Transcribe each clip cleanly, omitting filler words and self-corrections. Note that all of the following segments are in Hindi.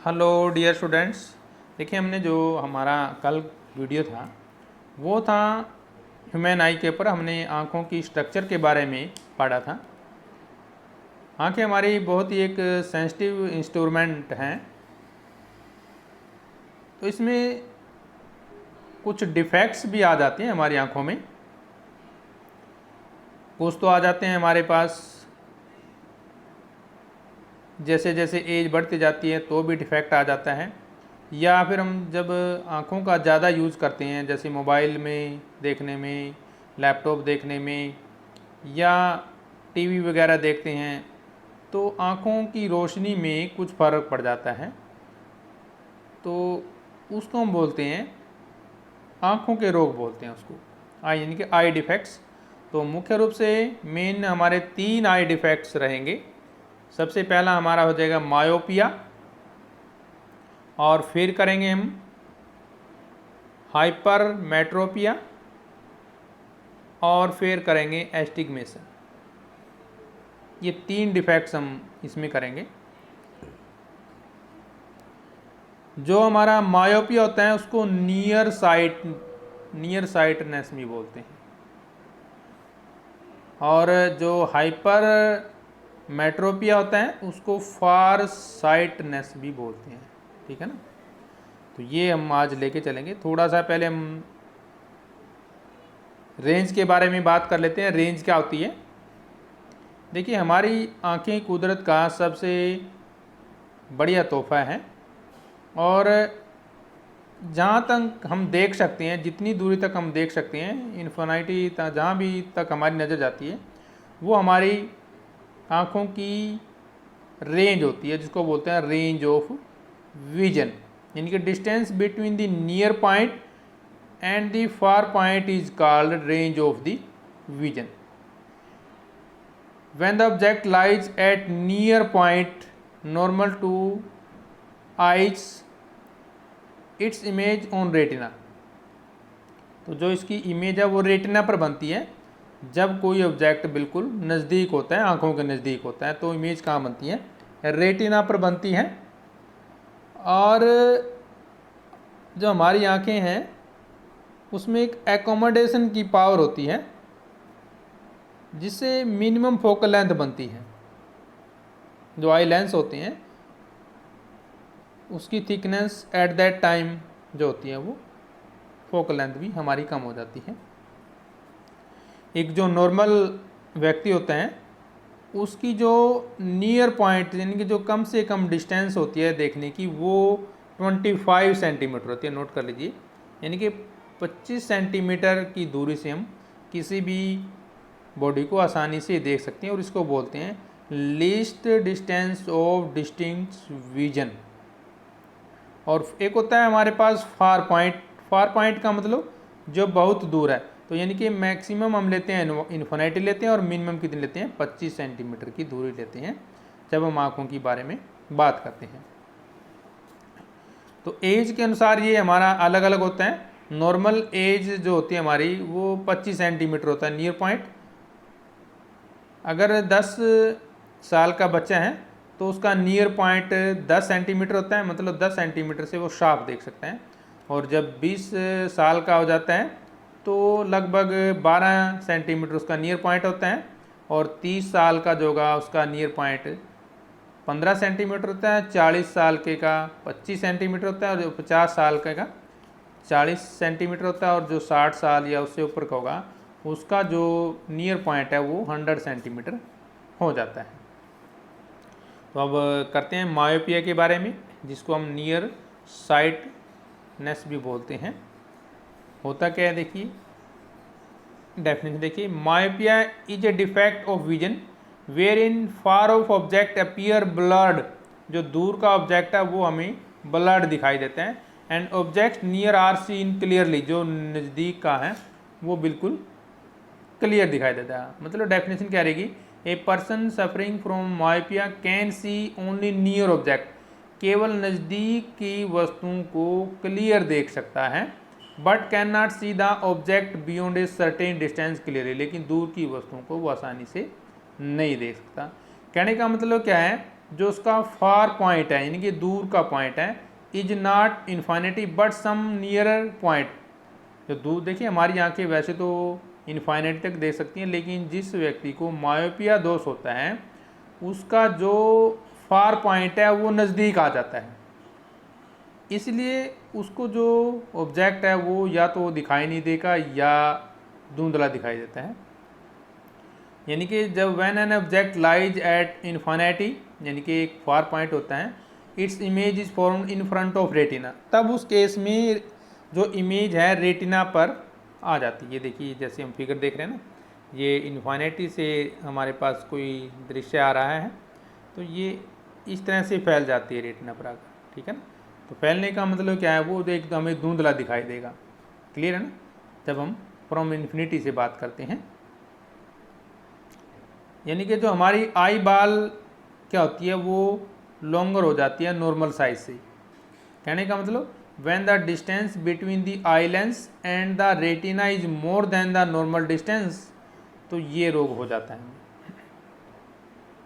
Hello dear students. देखिए, हमने जो हमारा कल वीडियो था वो था ह्यूमन आई के ऊपर। हमने आँखों की स्ट्रक्चर के बारे में पढ़ा था। आँखें हमारी बहुत ही एक सेंसिटिव इंस्ट्रूमेंट हैं, तो इसमें कुछ डिफेक्ट्स भी आ जाते हैं हमारी आँखों में। कुछ तो आ जाते हैं हमारे पास, जैसे जैसे एज बढ़ती जाती है तो भी डिफेक्ट आ जाता है, या फिर हम जब आँखों का ज़्यादा यूज़ करते हैं, जैसे मोबाइल में देखने में, लैपटॉप देखने में, या टीवी वगैरह देखते हैं, तो आँखों की रोशनी में कुछ फ़र्क पड़ जाता है। तो उसको हम बोलते हैं आँखों के रोग बोलते हैं उसको, आई यानी कि आई डिफेक्ट्स। तो मुख्य रूप से मेन हमारे 3 आई डिफेक्ट्स रहेंगे। सबसे पहला हमारा हो जाएगा मायोपिया, और फिर करेंगे हम हाइपरमेट्रोपिया, और फिर करेंगे एस्टिग्मेशन। ये 3 डिफेक्ट्स हम इसमें करेंगे। जो हमारा मायोपिया होता है उसको नियर साइटनेस भी बोलते हैं, और जो हाइपर मेट्रोपिया होता है उसको फार साइटनेस भी बोलते हैं। ठीक है ना। तो ये हम आज लेके चलेंगे। थोड़ा सा पहले हम रेंज के बारे में बात कर लेते हैं। रेंज क्या होती है? देखिए, हमारी आँखें कुदरत का सबसे बढ़िया तोहफा है, और जहाँ तक हम देख सकते हैं, जितनी दूरी तक हम देख सकते हैं, इन्फिनिटी तक, जहाँ भी तक हमारी नज़र जाती है, वो हमारी आँखों की रेंज होती है, जिसको बोलते हैं रेंज ऑफ विजन। यानी कि distance between the near point and the far point is called range of the vision. When the object lies at near point normal to eyes, its image on retina। तो जो इसकी इमेज है वो रेटिना पर बनती है। जब कोई ऑब्जेक्ट बिल्कुल नज़दीक होता है, आँखों के नज़दीक होता है, तो इमेज कहाँ बनती है? रेटिना पर बनती है। और जो हमारी आँखें हैं उसमें एक एकोमोडेशन की पावर होती है, जिससे मिनिमम फोकल लेंथ बनती है। जो आई लेंस होते हैं उसकी थिकनेस एट दैट टाइम जो होती है वो फोकल लेंथ भी हमारी कम हो जाती है। एक जो नॉर्मल व्यक्ति होता है उसकी जो नियर पॉइंट यानी कि जो कम से कम डिस्टेंस होती है देखने की, वो 25 सेंटीमीटर होती है। नोट कर लीजिए, यानी कि 25 सेंटीमीटर की दूरी से हम किसी भी बॉडी को आसानी से देख सकते हैं, और इसको बोलते हैं least distance of distinct vision. और एक होता है हमारे पास फार पॉइंट। फार पॉइंट का मतलब जो बहुत दूर है। तो यानी कि मैक्सिमम हम लेते हैं इन्फिनिटी लेते हैं, और मिनिमम कितनी लेते हैं? 25 सेंटीमीटर की दूरी लेते हैं जब हम आँखों की बारे में बात करते हैं। तो एज के अनुसार ये हमारा अलग अलग होता है। नॉर्मल एज जो होती है हमारी वो 25 सेंटीमीटर होता है नियर पॉइंट। अगर 10 साल का बच्चा है तो उसका नियर पॉइंट 10 सेंटीमीटर होता है, मतलब 10 सेंटीमीटर से वो शार्प देख सकते हैं। और जब 20 साल का हो जाता है तो लगभग 12 सेंटीमीटर उसका नियर पॉइंट होता है, और 30 साल का जो होगा उसका नियर पॉइंट 15 सेंटीमीटर होता है, 40 साल के का 25 सेंटीमीटर होता है, और जो 50 साल का 40 सेंटीमीटर होता है, और जो 60 साल या उससे ऊपर का होगा उसका जो नियर पॉइंट है वो 100 सेंटीमीटर हो जाता है। तो अब करते हैं मायोपिया के बारे में, जिसको हम नियर साइटनेस भी बोलते हैं। होता क्या है देखिए, डेफिनेशन देखिए। Myopia is a defect of vision where in far of object appear blurred. जो दूर का ऑब्जेक्ट है वो हमें ब्लर्ड दिखाई देता है, and object near are seen clearly. जो नज़दीक का है वो बिल्कुल क्लियर दिखाई देता है। मतलब डेफिनेशन क्या रहेगी? ए person suffering from myopia can see only near object. केवल नज़दीक की वस्तुओं को क्लियर देख सकता है, but can not see the object beyond a certain distance clearly. लेकिन दूर की वस्तुओं को वो आसानी से नहीं देख सकता। कहने का मतलब क्या है जो उसका फार पॉइंट है यानी कि दूर का पॉइंट है, is not infinity but some nearer point. जो दूर, देखिए हमारी आंखें वैसे तो इन्फाइनिटी तक देख सकती हैं, लेकिन जिस व्यक्ति को मायोपिया दोष होता है उसका जो फार पॉइंट है वो नज़दीक आ जाता है, इसलिए उसको जो ऑब्जेक्ट है वो या तो दिखाई नहीं देगा या धुंधला दिखाई देता है। यानी कि जब when an object lies at infinity यानी कि एक फार पॉइंट होता है, its image is formed in front of retina, तब उस केस में जो इमेज है रेटिना पर आ जाती है। ये देखिए जैसे हम फिगर देख रहे हैं ना, ये इन्फाइनिटी से हमारे पास कोई दृश्य आ रहा है तो ये इस तरह से फैल जाती है रेटिना पर आकर, ठीक है ना। तो फैलने का मतलब क्या है, वो एक हमें धुंधला दिखाई देगा। क्लियर है ना, जब हम फ्रॉम इन्फिनिटी से बात करते हैं। यानी कि जो हमारी आई बॉल क्या होती है वो लॉन्गर हो जाती है नॉर्मल साइज से। कहने का मतलब when the distance between the eye lens and the retina is more than the normal distance, तो ये रोग हो जाता है।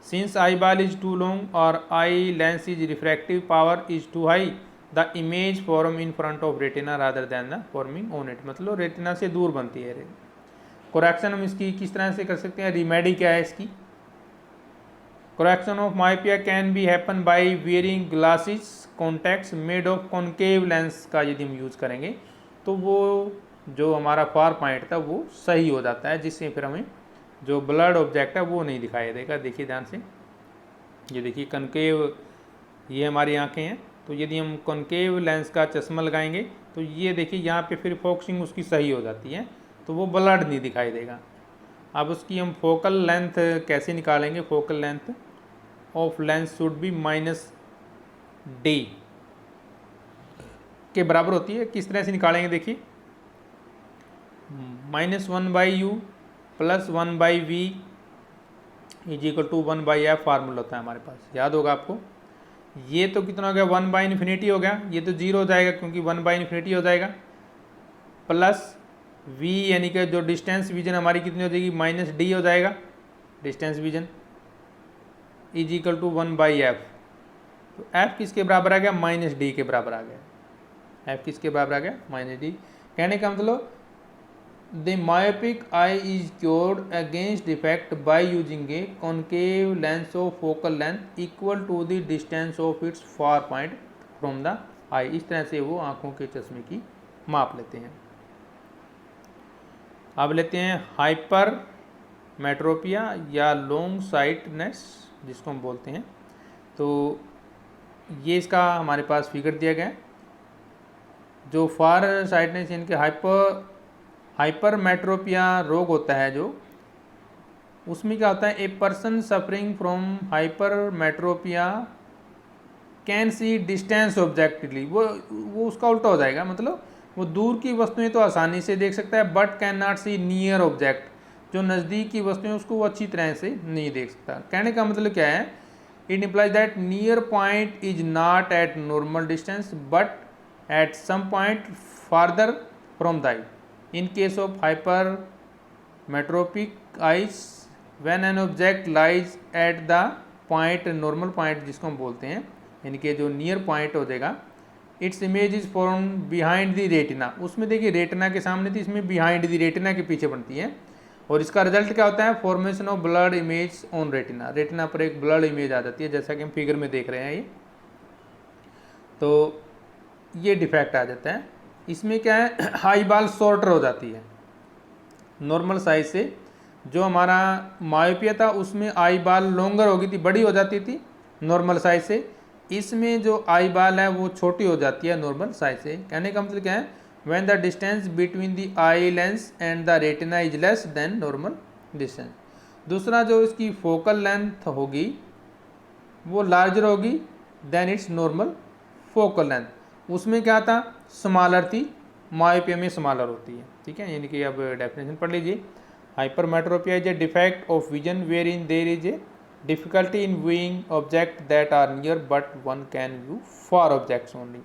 Since eye ball is too long और eye lens is refractive power is too high, the image form in front of retina rather than the forming on it, मतलब रेटिना से दूर बनती है। करेक्शन हम इसकी किस तरह से कर सकते हैं, रिमेडी क्या है इसकी। Correction of myopia can be happen by wearing glasses contacts made of concave lens का यदि हम यूज़ करेंगे तो वो जो हमारा फार पॉइंट था वो सही हो जाता है, जिससे फिर हमें जो ब्लड ऑब्जेक्ट है वो नहीं दिखाई देगा। देखिए ध्यान से, ये देखिए कॉन्केव, ये हमारी आंखें हैं, तो यदि हम कॉन्केव लेंस का चश्मा लगाएंगे तो ये देखिए यहाँ पे फिर फोकसिंग उसकी सही हो जाती है, तो वो ब्लड नहीं दिखाई देगा। अब उसकी हम फोकल लेंथ कैसे निकालेंगे, focal length of lens should be -d के बराबर होती है। किस तरह से निकालेंगे, देखिए -1/u + 1/v = 1/f फार्मूला होता है हमारे पास, याद होगा आपको। ये तो कितना हो गया, 1/∞ हो गया, ये तो 0 हो जाएगा क्योंकि 1/∞ हो जाएगा, प्लस v यानी कि जो डिस्टेंस विजन हमारी कितनी हो जाएगी, -d हो जाएगा डिस्टेंस विजन, = 1/f। तो f किसके बराबर आ गया, -d के बराबर आ गया। f किसके बराबर आ गया, -d। कहने का मतलब the myopic eye is cured against defect by using a concave lens of focal length equal to the distance of its far point from the eye. इस तरह से वो आंखों के चश्मे की माप लेते हैं। अब लेते हैं हाइपर मेट्रोपिया या लॉन्ग साइटनेस जिसको हम बोलते हैं। तो ये इसका हमारे पास फिगर दिया गया है। जो फार साइटनेस यानी कि हाइपर मेट्रोपिया रोग होता है जो, उसमें क्या होता है, a person suffering from hypermetropia can see distance objectively, वो उसका उल्टा हो जाएगा, मतलब वो दूर की वस्तुएं तो आसानी से देख सकता है but can not see near object, जो नज़दीक की वस्तुएं उसको वो अच्छी तरह से नहीं देख सकता। कहने का मतलब क्या है, it implies that near point is not at normal distance but at some point farther from the eye. In case of hypermetropic eyes, when an object lies at the point, normal point जिसको हम बोलते हैं, यानी कि जो नियर पॉइंट हो जाएगा, its image is formed behind the retina। उसमें देखिए रेटिना के सामने थी, इसमें behind the retina के पीछे बनती है, और इसका रिजल्ट क्या होता है, formation of blood image on retina. Retina पर एक ब्लड इमेज आ जाती है, जैसा कि हम फिगर में देख रहे हैं। ये तो ये डिफेक्ट आ जाता है। इसमें क्या है, आई बॉल शॉर्टर हो जाती है नॉर्मल साइज से। जो हमारा मायोपिया था उसमें आई बॉल लॉन्गर हो गई थी, बड़ी हो जाती थी नॉर्मल साइज से। इसमें जो आई बॉल है वो छोटी हो जाती है नॉर्मल साइज से। कहने का मतलब क्या है, when the distance between the eye lens and the retina is less than normal distance. दूसरा जो इसकी फोकल लेंथ होगी वो लार्जर होगी than its normal focal length. उसमें क्या था, स्मॉलर थी, मायोपिया में स्मॉलर होती है। ठीक है, यानी कि अब डेफिनेशन पढ़ लीजिए। Hypermetropia is a defect of vision where in there is a difficulty in viewing object that are near but one can view far objects only.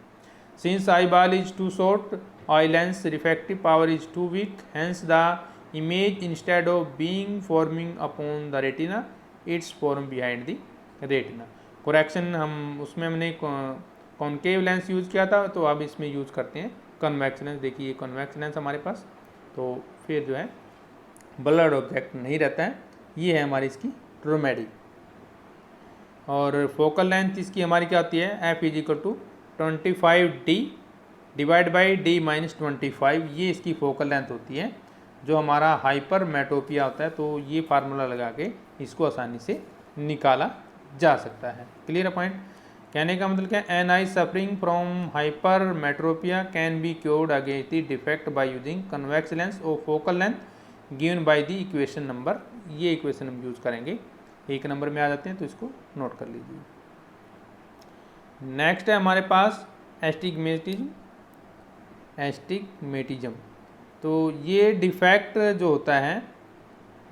Since eye ball is too short, eye lens refractive power is too weak, hence the image instead of being forming upon the retina it's form behind the retina. Correction हम उसमें हमने कॉनकेव लेंस यूज़ किया था, तो अब इसमें यूज़ करते हैं कन्वेक्स लेंस। देखिए ये कन्वेक्स लेंस हमारे पास, तो फिर जो है ब्लर्ड ऑब्जेक्ट नहीं रहता है। ये है हमारी इसकी ट्रूमेडी। और फोकल लेंथ इसकी हमारी क्या होती है, F is equal to 25D divide by D minus 25। ये इसकी फोकल लेंथ होती है। जो हमारा हाइपर मेट्रोपिया होता है, तो ये फार्मूला लगा के इसको आसानी से निकाला जा सकता है। Clear point. कहने का मतलब क्या, an eye suffering from hypermetropia can be cured against the defect by using convex lens और focal length given by the equation number. ये इक्वेशन हम यूज़ करेंगे, 1 नंबर में आ जाते हैं, तो इसको नोट कर लीजिए। नेक्स्ट है हमारे पास एस्टिग्मेटिज्म। तो ये डिफेक्ट जो होता है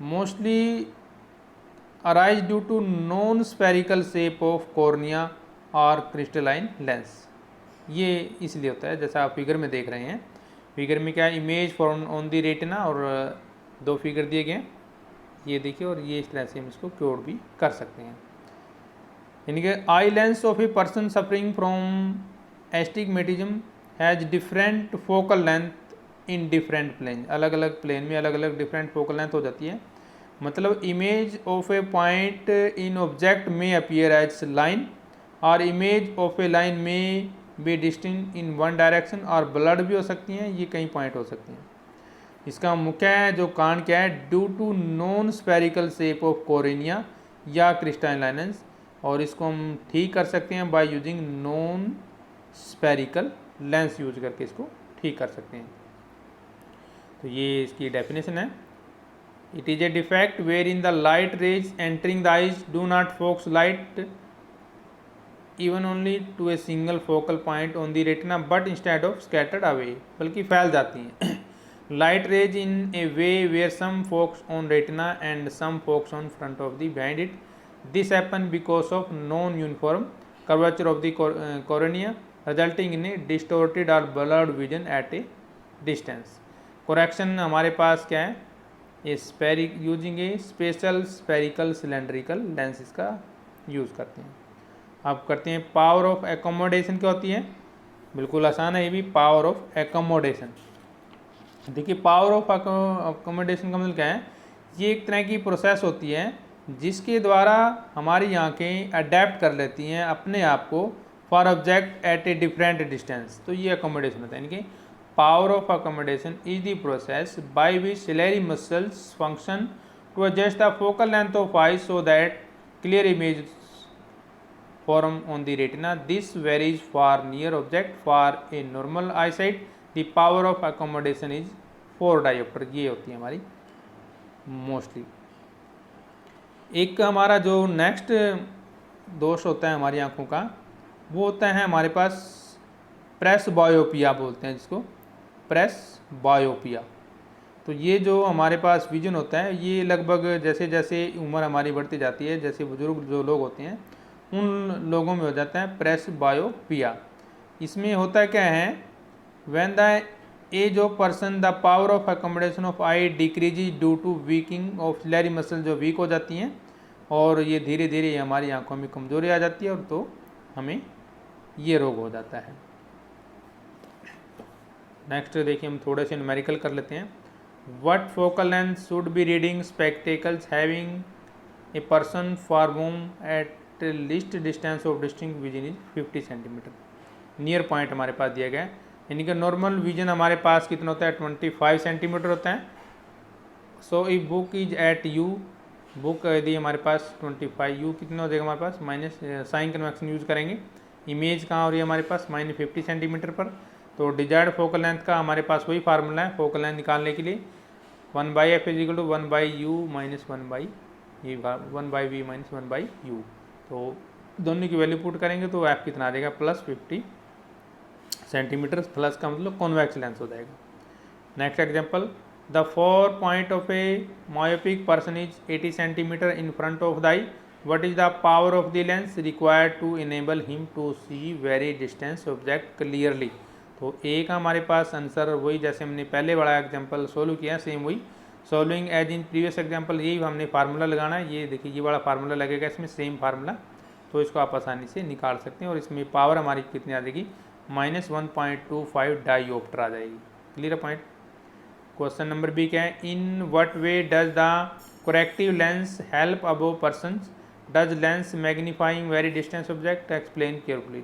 mostly arise due to non spherical shape of cornea और क्रिस्टलाइन लेंस। ये इसलिए होता है, जैसा आप फिगर में देख रहे हैं। फिगर में क्या image for on the retina, और 2 फिगर दिए गए हैं, ये देखिए, और ये इस तरह से हम इसको क्योर भी कर सकते हैं। यानी कि eye lens of a person suffering from astigmatism has different focal length in different plane. अलग अलग प्लेन में अलग अलग डिफरेंट फोकल लेंथ हो जाती है। मतलब image of a point in object may appear as line, और image of a line may be distinct in one direction, और ब्लड भी हो सकती हैं, ये कई पॉइंट हो सकती हैं। इसका मुख्य जो कारण क्या है, due to non spherical shape of cornea या क्रिस्टलाइन लेंस, और इसको हम ठीक कर सकते हैं by using non spherical lens use करके इसको ठीक कर सकते हैं। तो ये इसकी डेफिनेशन है। It is a defect where in the light rays entering the eyes do not focus light even only to a single focal point on the retina but instead of scattered away, बल्कि फैल जाती हैं। Light rays in a way where some focus on retina and some focus on front of the behind it. This happen because of non uniform curvature of the cornea resulting in a distorted or blurred vision at a distance। Correction हमारे पास क्या है, यूजिंग ए स्पेशल स्फेरिकल सिलेंड्रिकल लेंस इसका यूज़ करते हैं। अब करते हैं पावर ऑफ एकोमोडेशन क्या होती है। बिल्कुल आसान है ये भी, पावर ऑफ एकोमोडेशन। देखिए पावर ऑफ एकोमोडेशन का मतलब क्या है, ये एक तरह की प्रोसेस होती है जिसके द्वारा हमारी आँखें अडेप्ट कर लेती हैं अपने आप को for object at a different distance. तो ये अकोमोडेशन होता है। यानी कि power of accommodation is the process by which ciliary muscles function to adjust the focal length of eye so that clear image form on the retina. This varies for near object. For a normal eye sight the power of accommodation is 4 dioptre. ये होती है हमारी मोस्टली। एक हमारा जो नेक्स्ट दोष होता है हमारी आंखों का, वो होता है हमारे पास प्रेस बायोपिया बोलते हैं जिसको, प्रेस बायोपिया। तो ये जो हमारे पास विजन होता है, ये लगभग जैसे जैसे उम्र हमारी बढ़ती जाती है, जैसे बुजुर्ग जो लोग होते हैं उन लोगों में हो जाता है प्रेस बायोपिया। इसमें होता क्या है, when the age of person the power of accommodation of eye decrease due to weakening of ciliary muscle, जो वीक हो जाती हैं, और ये धीरे धीरे हमारी आंखों में कमजोरी आ जाती है, और तो हमें ये रोग हो जाता है। नेक्स्ट देखिए हम थोड़े से न्यूमेरिकल कर लेते हैं। What focal length should be reading spectacles having a person for whom at least distance of distinct vision is 50 centimetre. Near point हमारे पास दिया गया है, यानी कि नॉर्मल विजन हमारे पास कितना होता है, 25 सेंटीमीटर होता है। So if book is at U, book यदि हमारे पास 25, यू कितना हो जाएगा हमारे पास, माइनस साइन कन्वेक्शन यूज करेंगे। इमेज कहाँ हो रही है हमारे पास, -50 सेंटीमीटर पर। तो डिजायर्ड फोकल लेंथ का हमारे पास वही फार्मूला है फोकल लेंथ निकालने के लिए, 1/f is equal to 1/u minus 1/v minus 1/u। तो दोनों की वैल्यू पुट करेंगे तो f कितना आ जाएगा, +50 सेंटीमीटर। प्लस का मतलब कॉन्वेक्स लेंस हो जाएगा। Next example, the 4 point of A myopic person is 80 centimetre in front of the I. What is the power of the lens required to enable him to see very distance object clearly? तो एक हमारे पास आंसर वही जैसे हमने पहले वाला एग्जांपल सोल्व किया, सेम वही solving as in previous example. यही हमने फार्मूला लगाना है। ये देखिए ये वाला फार्मूला लगेगा इसमें, सेम फार्मूला तो इसको आप आसानी से निकाल सकते हैं और इसमें पावर हमारी कितनी आ जाएगी, -1.25 डाईऑप्टर आ जाएगी। Clear point. Question number B क्या है, in what way does the corrective lens help above person, does lens magnifying very distance object, explain carefully.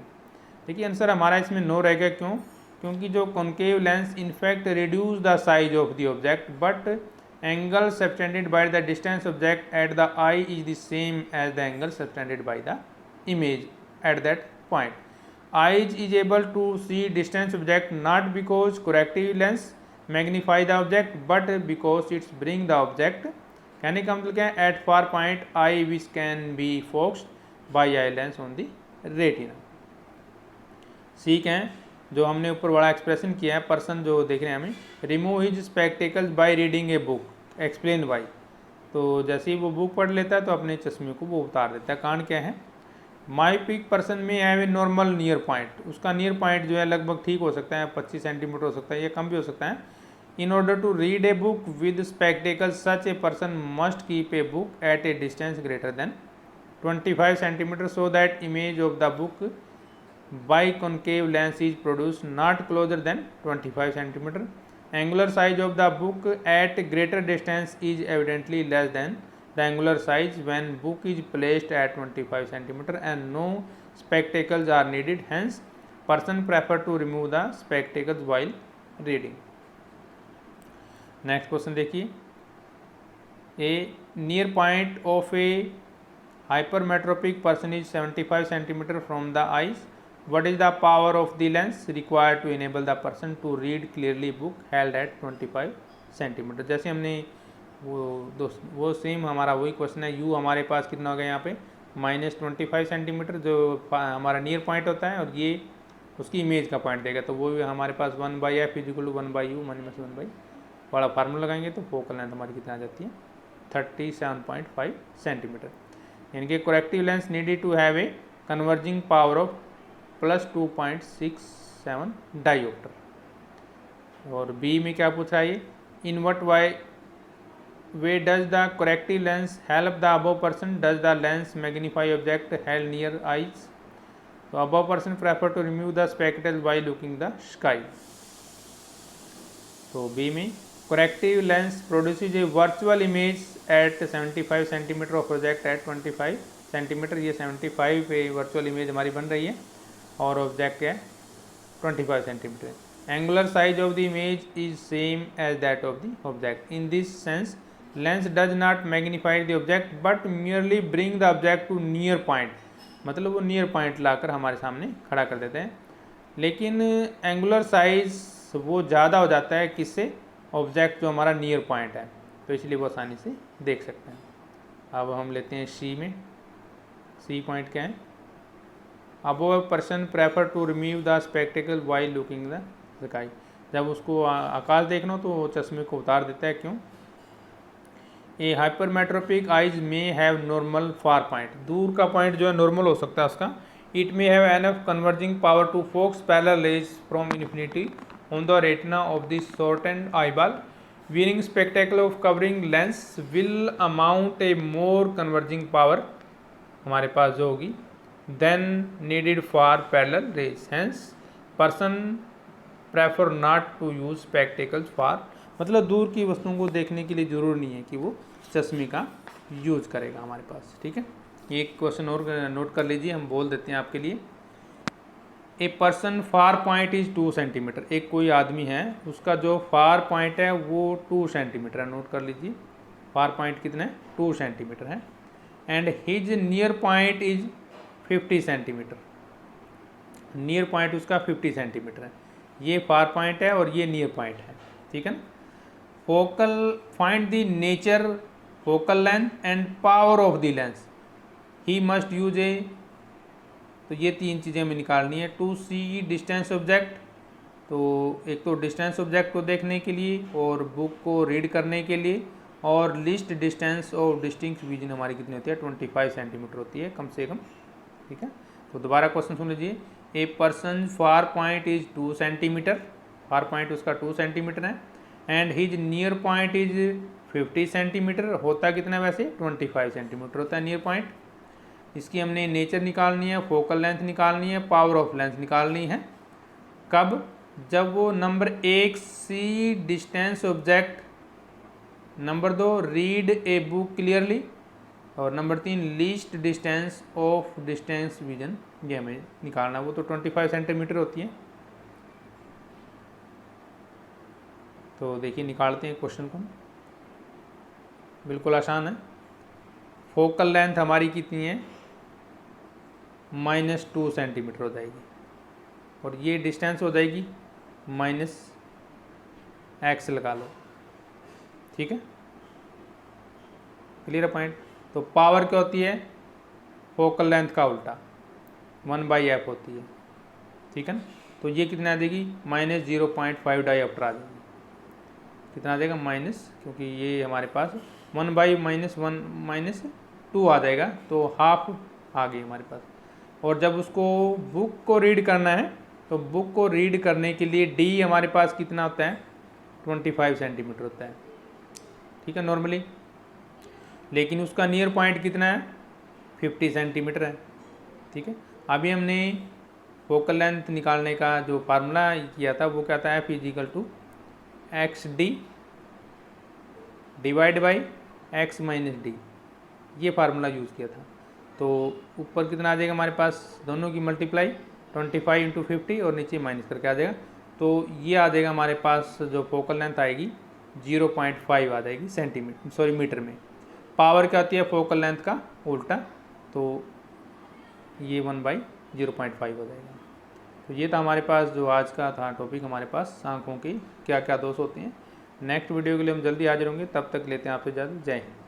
देखिए आंसर हमारा इसमें नो रहेगा, क्यों, क्योंकि जो concave lens in fact reduce the size of the object but angle subtended by the distance object at the eye is the same as the angle subtended by the image at that point. Eyes is able to see distance object not because corrective lens magnify the object but because it's bring the object, कहने का मतलब क्या है, at far point eye which can be focused by eye lens on the retina। सी क्या है, जो हमने ऊपर बड़ा एक्सप्रेशन किया है, पर्सन जो देख रहे हैं हमें, remove his spectacles by reading a book, explain why. तो जैसे ही वो बुक पढ़ लेता है तो अपने चश्मे को वो उतार देता है। कारण क्या है, माई पिक पर्सन में have a normal near point, उसका नियर पॉइंट जो है लगभग ठीक हो सकता है, 25 सेंटीमीटर हो सकता है या कम भी हो सकता है। In order to read a book with spectacles such a person must keep a book at a distance greater than 25 centimetre so that image of the book by concave lens is produced not closer than 25 centimeter. Angular size of the book at greater distance is evidently less than the angular size when book is placed at 25 centimeter and no spectacles are needed. Hence, person prefer to remove the spectacles while reading. Next question देखिए, a near point of a hypermetropic person is 75 centimeter from the eyes. What is the power of the lens required to enable the person to read clearly book held at 25 centimetre. जैसे हमने वो सेम हमारा वही क्वेश्चन है, u हमारे पास कितना हो गया यहाँ पे -25 सेंटीमीटर जो हमारा नियर पॉइंट होता है, और ये उसकी इमेज का पॉइंट देगा, तो वो हमारे पास 1/f = 1/u -1/, बड़ा फार्मूला लगाएंगे तो फोकल लेंथ हमारी कितना आ जाती है 37.5 सेंटीमीटर। यानी कि corrective lens needed to have a converging power of +2.67 dioptre. और बी में क्या पूछ रहा है, in what way does the corrective lens help the above person, does the lens magnify object held near eyes. तो above person prefer to remove the spectacles by looking the sky. तो बी में corrective lens produces a virtual image at 75 centimetre of object at 25 centimetre. ये 75 पे वर्चुअल इमेज हमारी बन रही है और ऑब्जेक्ट है 25 centimetre. Angular size of the image is same as that of the object. In this sense lens does not magnify the object but merely bring the object to near point, मतलब वो नियर पॉइंट लाकर हमारे सामने खड़ा कर देते हैं। लेकिन एंगुलर साइज वो ज़्यादा हो जाता है किससे, ऑब्जेक्ट जो हमारा नियर पॉइंट है, तो इसलिए वो आसानी से देख सकते हैं। अब हम लेते हैं सी में। सी पॉइंट क्या है, above person prefer to remove the spectacle while looking the sky. जब उसको आकाश देखना हो तो वो चश्मे को उतार देता है, क्यों। ए हाइपरमेट्रोपिक आइज में हैव नॉर्मल फार पॉइंट, दूर का पॉइंट जो है नॉर्मल हो सकता है उसका। It may have enough converging power to focus parallel rays from infinity on the retina of the shortened eyeball. Wearing spectacle of covering lens will amount a more converging power हमारे पास जो होगी then needed for parallel rays. Hence person prefer not to use spectacles for, मतलब दूर की वस्तुओं को देखने के लिए जरूरी नहीं है कि वो चश्मे का यूज करेगा हमारे पास। ठीक है, एक क्वेश्चन और नोट कर लीजिए, हम बोल देते हैं आपके लिए। A person far point is 2 centimetre, एक कोई आदमी है उसका जो फार पॉइंट है वो 2 सेंटीमीटर है। नोट कर लीजिए, फार पॉइंट कितना है 2 सेंटीमीटर है। And his near point is 50 centimetre, near point उसका 50 सेंटीमीटर है। ये फार पॉइंट है और ये नियर पॉइंट है। ठीक है ना। Focal find the nature, focal length and power of the lens. He must use a, तो ये 3 चीज़ें हमें निकालनी है। टू सी डिस्टेंस ऑब्जेक्ट, तो एक तो डिस्टेंस ऑब्जेक्ट को देखने के लिए और बुक को रीड करने के लिए, और least distance of distinct vision हमारी कितनी होती है 25 सेंटीमीटर होती है कम से कम। ठीक है, तो दोबारा क्वेश्चन सुन लीजिए। A person far point is 2 centimetre, far point उसका 2 सेंटीमीटर है। And his near point is 50 centimetre, होता कितना वैसे 25 सेंटीमीटर होता है नियर पॉइंट। इसकी हमने नेचर निकालनी है, फोकल लेंथ निकालनी है, पावर ऑफ लेंस निकालनी है। कब? जब वो number 1 see distance object, number 2 read a book clearly, और number 3 least distance of distance vision, ये हमें निकालना। वो तो 25 सेंटीमीटर होती है। तो देखिए निकालते हैं क्वेश्चन को, बिल्कुल आसान है। फोकल लेंथ हमारी कितनी है? -2 सेंटीमीटर हो जाएगी, और ये डिस्टेंस हो जाएगी -x लगा लो, ठीक है, क्लियर पॉइंट। तो पावर क्या होती है? फोकल लेंथ का उल्टा 1/f होती है, ठीक है ना। तो ये कितना आ जाएगी? -0.5 डायोप्टर आ जाएगी। कितना आ जाएगा? माइनस, क्योंकि ये हमारे पास 1/-1 -2 आ जाएगा, तो हाफ आ गई हमारे पास। और जब उसको बुक को रीड करना है, तो बुक को रीड करने के लिए डी हमारे पास कितना होता है? 25 सेंटीमीटर होता है, ठीक है, नॉर्मली। लेकिन उसका नियर पॉइंट कितना है? 50 सेंटीमीटर है, ठीक है। अभी हमने फोकल लेंथ निकालने का जो फार्मूला किया था वो क्या था? F=XD divide by x - d, ये फार्मूला यूज़ किया था। तो ऊपर कितना आ जाएगा हमारे पास? दोनों की मल्टीप्लाई 25 × 50 और नीचे माइनस करके आ जाएगा। तो ये आ जाएगा हमारे पास, जो फोकल लेंथ आएगी 0.5 आ जाएगी सेंटीमीटर, सॉरी मीटर में। पावर क्या होती है फोकल लेंथ का उल्टा, तो ये 1/0.5 हो जाएगा। तो ये था हमारे पास जो आज का था टॉपिक, हमारे पास आँखों की क्या क्या दोष होते हैं। नेक्स्ट वीडियो के लिए हम जल्दी हाजिर होंगे, तब तक लेते हैं आपसे इजाज़त। जय हिंद।